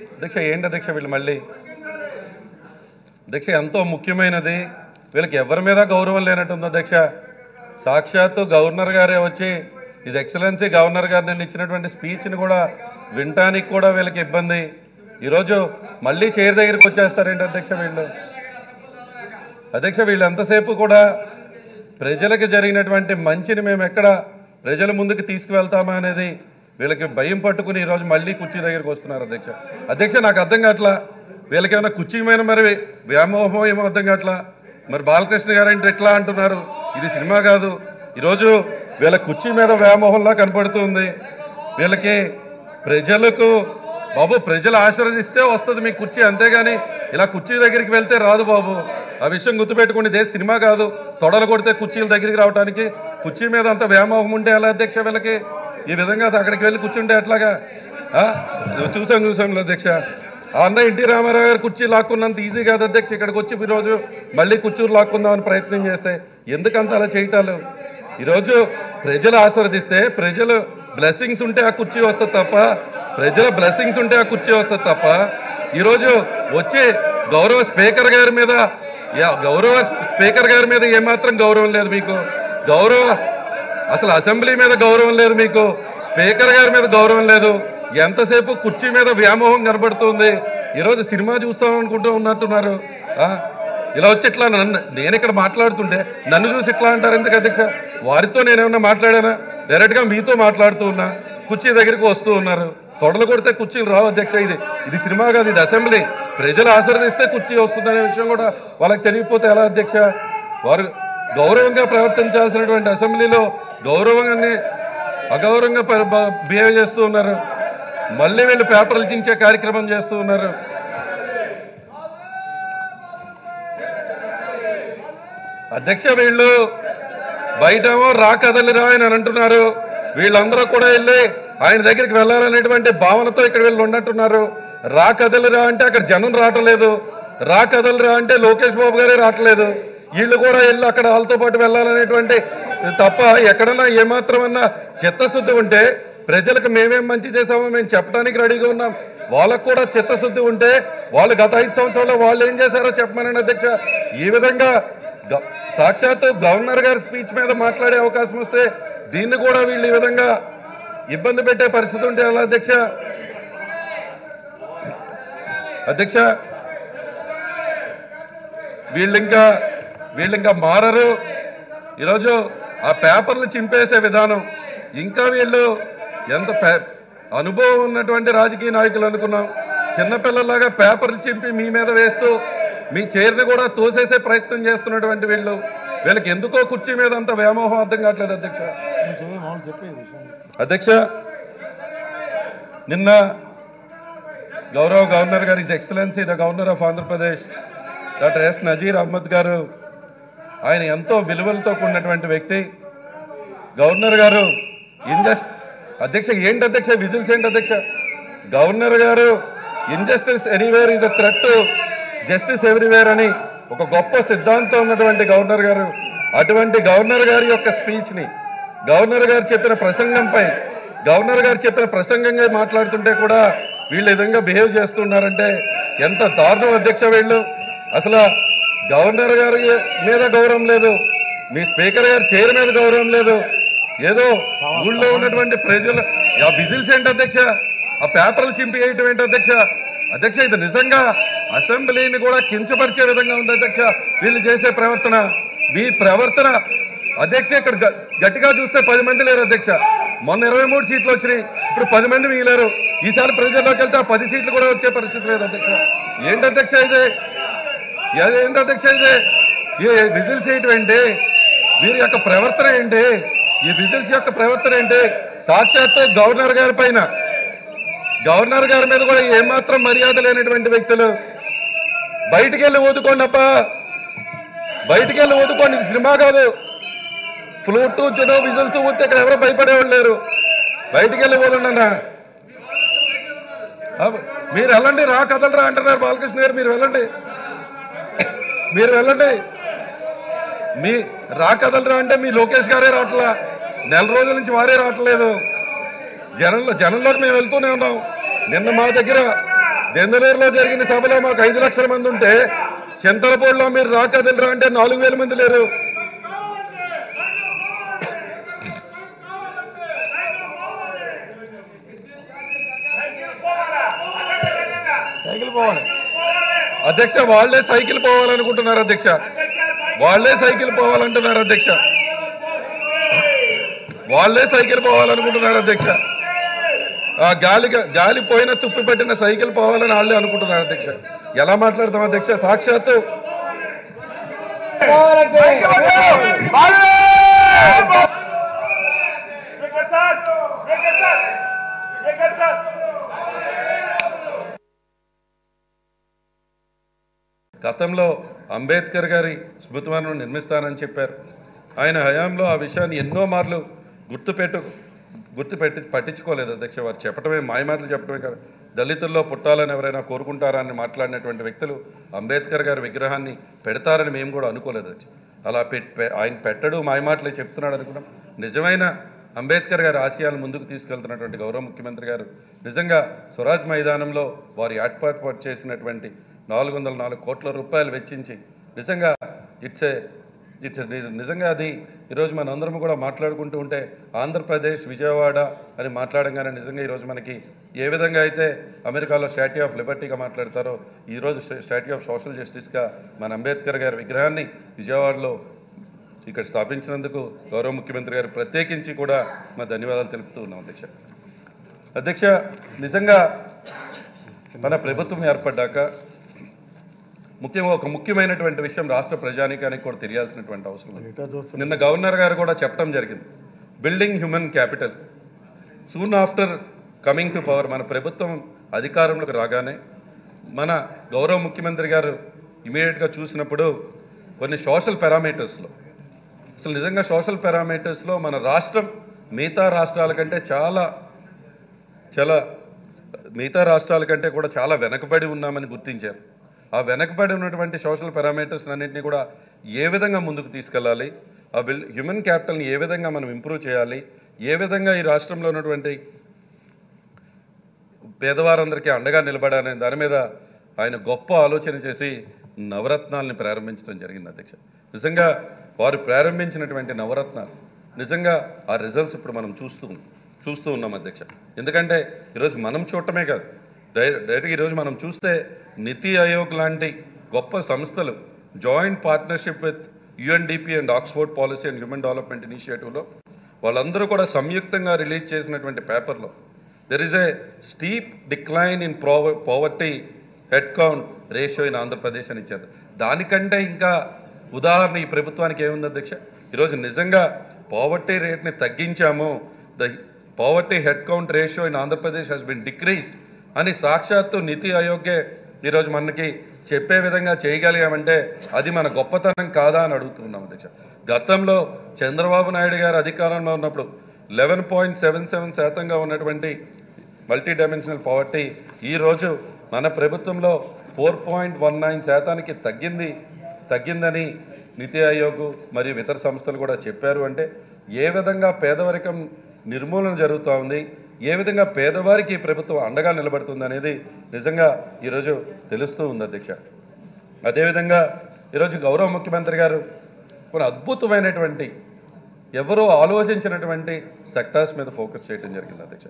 అధ్యక్ష ఏంటి అధ్యక్ష వీళ్ళు మళ్ళీ అధ్యక్ష ఎంతో ముఖ్యమైనది వీళ్ళకి ఎవరి మీద గౌరవం లేనట్టుంది అధ్యక్ష. సాక్షాత్తు గవర్నర్ గారే వచ్చి హిజ్ ఎక్సలెన్సీ గవర్నర్ గారు నిన్న ఇచ్చినటువంటి స్పీచ్ని కూడా వినటానికి కూడా వీళ్ళకి ఇబ్బంది. ఈరోజు మళ్ళీ చైర్ దగ్గరికి వచ్చేస్తారేంటి అధ్యక్ష వీళ్ళు? అధ్యక్ష వీళ్ళు ఎంతసేపు కూడా ప్రజలకు జరిగినటువంటి మంచిని మేము ఎక్కడ ప్రజల ముందుకు తీసుకువెళ్తామా అనేది వీళ్ళకి భయం పట్టుకుని ఈరోజు మళ్ళీ కుర్చీ దగ్గరికి వస్తున్నారు అధ్యక్ష. అధ్యక్ష నాకు అర్థం కావట్లా, వీళ్ళకి ఏమైనా కుర్చీ మీద మరి వ్యామోహం ఏమో అర్థం కావట్లా. మరి బాలకృష్ణ గారు అంటే ఎట్లా అంటున్నారు? ఇది సినిమా కాదు. ఈరోజు వీళ్ళ కుర్చీ మీద వ్యామోహంలా కనపడుతుంది వీళ్ళకి. ప్రజలకు బాబు ప్రజలు ఆశీర్వదిస్తే వస్తుంది మీ కుర్చీ, అంతేగాని ఇలా కుర్చీ దగ్గరికి వెళ్తే రాదు బాబు. ఆ విషయం గుర్తుపెట్టుకోండి. ఇదే సినిమా కాదు. తొడలు కొడితే కుర్చీల దగ్గరికి రావడానికి కుర్చీ మీద అంత వ్యామోహం ఉంటే ఎలా అధ్యక్ష వీళ్ళకి? ఈ విధంగా అక్కడికి వెళ్ళి కూర్చుంటే ఎట్లాగా? చూసాం అధ్యక్ష. అన్న ఎన్టీ రామారావు గారు కుర్చీ లాక్కున్నంత ఈజీ కాదు అధ్యక్ష. ఇక్కడికి వచ్చి ఈరోజు మళ్ళీ కుర్చీలు లాక్కుందామని ప్రయత్నం చేస్తే ఎందుకంత అలా చేయటాలు? ఈరోజు ప్రజలు ఆశీర్వదిస్తే, ప్రజలు బ్లెస్సింగ్స్ ఉంటే ఆ కుర్చీ వస్తుంది తప్ప, ప్రజల బ్లెస్సింగ్స్ ఉంటే ఆ కుర్చీ వస్తుంది తప్ప, ఈరోజు వచ్చి గౌరవ స్పీకర్ గారి మీద ఏమాత్రం గౌరవం లేదు మీకు. అసలు అసెంబ్లీ మీద గౌరవం లేదు మీకు. స్పీకర్ గారి మీద గౌరవం లేదు. ఎంతసేపు కుర్చీ మీద వ్యామోహం కనబడుతుంది. ఈరోజు సినిమా చూస్తాం అనుకుంటూ ఉన్నట్టున్నారు. ఇలా వచ్చి ఇట్లా నేను ఇక్కడ మాట్లాడుతుంటే నన్ను చూసి ఇట్లా అంటారు ఎందుకు అధ్యక్ష? వారితో నేనేమన్నా మాట్లాడానా? డైరెక్ట్గా మీతో మాట్లాడుతూ ఉన్నా. కుర్చీ దగ్గరికి వస్తూ ఉన్నారు. తొడలు కొడితే కుర్చీలు రావు అధ్యక్ష. ఇది సినిమా కాదు, ఇది అసెంబ్లీ. ప్రజలు ఆశీర్వదిస్తే కుర్చీ వస్తుందనే విషయం కూడా వాళ్ళకి తెలియకపోతే ఎలా అధ్యక్ష? వారు గౌరవంగా ప్రవర్తించాల్సినటువంటి అసెంబ్లీలో గౌరవంగానే అగౌరవంగా బిహేవ్ చేస్తూ ఉన్నారు. మళ్ళీ వీళ్ళు పేపర్లు చించే కార్యక్రమం చేస్తూ ఉన్నారు. అధ్యక్ష వీళ్ళు బయటేమో రా కదలిరా అని అంటున్నారు. వీళ్ళందరూ కూడా వెళ్ళి ఆయన దగ్గరికి వెళ్ళాలనేటువంటి భావనతో ఇక్కడ వీళ్ళు ఉన్నట్టున్నారు. రా కదలిరా అంటే అక్కడ జనం రావట్లేదు. రా కదలిరా అంటే లోకేష్ బాబు గారే రావట్లేదు. వీళ్ళు కూడా వెళ్ళి అక్కడ వాళ్ళతో పాటు వెళ్ళాలనేటువంటి తప్ప ఎక్కడన్నా ఏమాత్రమన్నా చిత్తశుద్ధి ఉంటే, ప్రజలకు మేమేం మంచి చేసామో మేము చెప్పడానికి రెడీగా ఉన్నాం. వాళ్ళకు కూడా చిత్తశుద్ధి ఉంటే వాళ్ళు గత 5 సంవత్సరాల్లో వాళ్ళు ఏం చేశారో చెప్పమనండి అధ్యక్ష. ఈ విధంగా సాక్షాత్తు గవర్నర్ గారి స్పీచ్ మీద మాట్లాడే అవకాశం వస్తే దీన్ని కూడా వీళ్ళు ఈ విధంగా ఇబ్బంది పెట్టే పరిస్థితి ఉంటే ఎలా అధ్యక్ష? అధ్యక్ష వీళ్ళింకా మారరు. ఈరోజు ఆ పేపర్లు చింపేసే విధానం, ఇంకా వీళ్ళు ఎంత అనుభవం ఉన్నటువంటి రాజకీయ నాయకులు అనుకున్నాం. చిన్నపిల్లలాగా పేపర్లు చింపి మీ మీద వేస్తూ మీ చైర్ని కూడా తోసేసే ప్రయత్నం చేస్తున్నటువంటి వీళ్ళకి ఎందుకో కుర్చీ మీద అంత వ్యామోహం అర్థం కావట్లేదు అధ్యక్ష. అధ్యక్ష నిన్న గౌరవ గవర్నర్ గారు, his excellency the governor of Andhra Pradesh doctor yes Nazir Ahmed గారు, ఆయన ఎంతో విలువలతో కూడినటువంటి వ్యక్తి. గవర్నర్ గారు అధ్యక్ష ఏంటి అధ్యక్ష విజిల్స్ ఏంటి అధ్యక్ష? గవర్నర్ గారు injustice anywhere is a threat to justice everywhere అని ఒక గొప్ప సిద్ధాంతం ఉన్నటువంటి గవర్నర్ గారు, అటువంటి గవర్నర్ గారి యొక్క స్పీచ్ని, గవర్నర్ గారు చెప్పిన ప్రసంగంపై గవర్నర్ గారు చెప్పిన ప్రసంగంగా మాట్లాడుతుంటే కూడా వీళ్ళు విధంగా బిహేవ్ చేస్తున్నారంటే ఎంత దారుణం అధ్యక్ష. వీళ్ళు అసలు గవర్నర్ గారి మీద గౌరవం లేదు, మీ స్పీకర్ గారి చైర్ మీద గౌరవం లేదు. ఏదో ఊళ్ళో ఉన్నటువంటి ప్రజలు ఆ విజిల్స్ ఏంటి అధ్యక్ష? ఆ పేపర్లు చింపేయటం ఏంటి అధ్యక్ష? అధ్యక్ష ఇది నిజంగా అసెంబ్లీని కూడా కించపరిచే విధంగా ఉంది అధ్యక్ష వీళ్ళు చేసే ప్రవర్తన. మీ ప్రవర్తన అధ్యక్ష ఇక్కడ గట్టిగా చూస్తే 10 మంది లేరు అధ్యక్ష. మొన్న 23 సీట్లు వచ్చినాయి, ఇప్పుడు 10 మంది మిగిలారు. ఈసారి ప్రజల్లోకి వెళ్తే ఆ 10 సీట్లు కూడా వచ్చే పరిస్థితి లేదు అధ్యక్ష. ఏంటి అధ్యక్ష ఇది? ఏంటి అధ్యక్ష ఇది? ఈ విజిల్స్ చేయటం ఏంటి? వీరి యొక్క ప్రవర్తన ఏంటి? ఈ విజిల్స్ యొక్క ప్రవర్తన ఏంటి? సాక్షాత్తు గవర్నర్ గారి పైన, గవర్నర్ గారి మీద కూడా ఏమాత్రం మర్యాద లేనటువంటి వ్యక్తులు. బయటికి వెళ్ళి ఊదుకోండి అప్ప, బయటికి వెళ్ళి ఊదుకోండి. ఇది సినిమా కాదు. ఫ్లూట్ చెడు విజిల్స్ ఊతే ఇక్కడ ఎవరో భయపడేవాళ్ళు లేరు. బయటికి వెళ్ళి ఊదండి అన్న. మీరు వెళ్ళండి. రా కదలరా అంటున్నారు బాలకృష్ణ గారు. మీరు వెళ్ళండి. మీ రా కదలరా అంటే మీ లోకేష్ గారే రావట్లా. నెల రోజుల నుంచి వారే రావట్లేదు. జనంలోకి మేము వెళ్తూనే ఉన్నాం. నిన్న మా దగ్గర దెందలూరులో జరిగిన సభలో మాకు 5 లక్షల మంది ఉంటే చింతలపూడిలో మీరు రాకదిలరా అంటే 4,000 మంది లేరు. అధ్యక్ష వాళ్లే సైకిల్ పోవాలనుకుంటున్నారు అధ్యక్ష, వాళ్లే సైకిల్ పోవాలంటున్నారు అధ్యక్ష, వాళ్లే సైకిల్ పోవాలనుకుంటున్నారు అధ్యక్ష. ఆ గాలి పోయిన తుప్పి పెట్టిన సైకిల్ పోవాలని వాళ్ళే అనుకుంటున్నారు అధ్యక్ష. ఎలా మాట్లాడతాం అధ్యక్ష? సాక్షాత్తు గతంలో అంబేద్కర్ గారి స్మృతివనం నిర్మిస్తానని చెప్పారు. ఆయన హయాంలో ఆ విషయాన్ని ఎన్నో మార్లు పట్టించుకోలేదు అధ్యక్ష. వారు చెప్పడమే, మాయమాటలు చెప్పడమే కాదు. దళితుల్లో పుట్టాలని ఎవరైనా కోరుకుంటారా అని మాట్లాడినటువంటి వ్యక్తులు అంబేద్కర్ గారి విగ్రహాన్ని పెడతారని మేము కూడా అనుకోలేదు అధ్యక్ష. అలా ఆయన పెట్టడు, మాయమాటలే చెప్తున్నాడు అనుకున్నాం. నిజమైన అంబేద్కర్ గారి ఆశయాలను ముందుకు తీసుకెళ్తున్నటువంటి గౌరవ ముఖ్యమంత్రి గారు నిజంగా స్వరాజ్ మైదానంలో వారు ఏర్పాటు చేసినటువంటి 404 కోట్ల రూపాయలు వెచ్చించి నిజంగా నిజంగా అది ఈరోజు మనందరం కూడా మాట్లాడుకుంటూ ఉంటే ఆంధ్రప్రదేశ్ విజయవాడ అని మాట్లాడంగానే నిజంగా ఈరోజు మనకి ఏ విధంగా అయితే అమెరికాలో స్టాట్యూ ఆఫ్ లిబర్టీగా మాట్లాడతారో ఈరోజు స్టాట్యూ ఆఫ్ సోషల్ జస్టిస్గా మన అంబేద్కర్ గారి విగ్రహాన్ని విజయవాడలో ఇక్కడ స్థాపించినందుకు గౌరవ ముఖ్యమంత్రి గారు ప్రత్యేకించి కూడా మా ధన్యవాదాలు తెలుపుతూ ఉన్నాం అధ్యక్ష. అధ్యక్ష నిజంగా మన ప్రభుత్వం ఏర్పడ్డాక ఒక ముఖ్యమైనటువంటి విషయం రాష్ట్ర ప్రజానీకానికి కూడా తెలియాల్సినటువంటి అవసరం ఉంది. నిన్న గవర్నర్ గారు కూడా చెప్పడం జరిగింది, building human capital. Soon after coming to power, మన ప్రభుత్వం అధికారంలోకి రాగానే మన గౌరవ ముఖ్యమంత్రి గారు ఇమీడియట్గా చూసినప్పుడు కొన్ని సోషల్ పారామీటర్స్లో, అసలు నిజంగా సోషల్ పారామీటర్స్లో మన రాష్ట్రం మిగతా రాష్ట్రాల కంటే కూడా చాలా వెనకబడి ఉన్నామని గుర్తించారు. ఆ వెనకబడి ఉన్నటువంటి సోషల్ పారామీటర్స్ అన్నింటినీ కూడా ఏ విధంగా ముందుకు తీసుకెళ్ళాలి, ఆ హ్యూమన్ క్యాపిటల్ని ఏ విధంగా మనం ఇంప్రూవ్ చేయాలి, ఏ విధంగా ఈ రాష్ట్రంలో ఉన్నటువంటి పేదవారందరికీ అండగా నిలబడాలనే దాని మీద ఆయన గొప్ప ఆలోచన చేసి నవరత్నాలని ప్రారంభించడం జరిగింది అధ్యక్ష. నిజంగా వారు ప్రారంభించినటువంటి నవరత్నాలు నిజంగా ఆ రిజల్ట్స్ ఇప్పుడు మనం చూస్తూ ఉన్నాం అధ్యక్ష. ఎందుకంటే ఈరోజు మనం చూడటమే కాదు, డైరెక్ట్గా ఈరోజు మనం చూస్తే నీతి ఆయోగ్ లాంటి గొప్ప సంస్థలు joint partnership with UNDP and Oxford policy and human development ఇనిషియేటివ్లో వాళ్ళందరూ కూడా సంయుక్తంగా రిలీజ్ చేసినటువంటి పేపర్లో there is a steep decline in poverty head count ratio in Andhra Pradesh అని ఇచ్చారు. దానికంటే ఇంకా ఉదాహరణ ఈ ప్రభుత్వానికి ఏముంది అధ్యక్ష? ఈరోజు నిజంగా పావర్టీ రేట్ని తగ్గించాము, the poverty head count ratio in Andhra Pradesh has been decreased అని సాక్షాత్తు నీతి ఆయోగే ఈరోజు మనకి చెప్పే విధంగా చేయగలిగామంటే అది మన గొప్పతనం కాదా అని అడుగుతున్నాం అధ్యక్ష. గతంలో చంద్రబాబు నాయుడు గారు అధికారంలో ఉన్నప్పుడు 11.77% ఉన్నటువంటి మల్టీ డైమెన్షనల్ పావర్టీ ఈరోజు మన ప్రభుత్వంలో 4.19% తగ్గిందని నీతి ఆయోగ్ మరియు ఇతర సంస్థలు కూడా చెప్పారు. అంటే ఏ విధంగా పేదరికం నిర్మూలన జరుగుతూ ఉంది, ఏ విధంగా పేదవారికి ప్రభుత్వం అండగా నిలబడుతుంది అనేది నిజంగా ఈరోజు తెలుస్తూ ఉంది అధ్యక్ష. అదేవిధంగా ఈరోజు గౌరవ ముఖ్యమంత్రి గారు కొన్ని అద్భుతమైనటువంటి ఎవరో ఆలోచించినటువంటి సెక్టార్స్ మీద ఫోకస్ చేయడం జరిగింది అధ్యక్ష.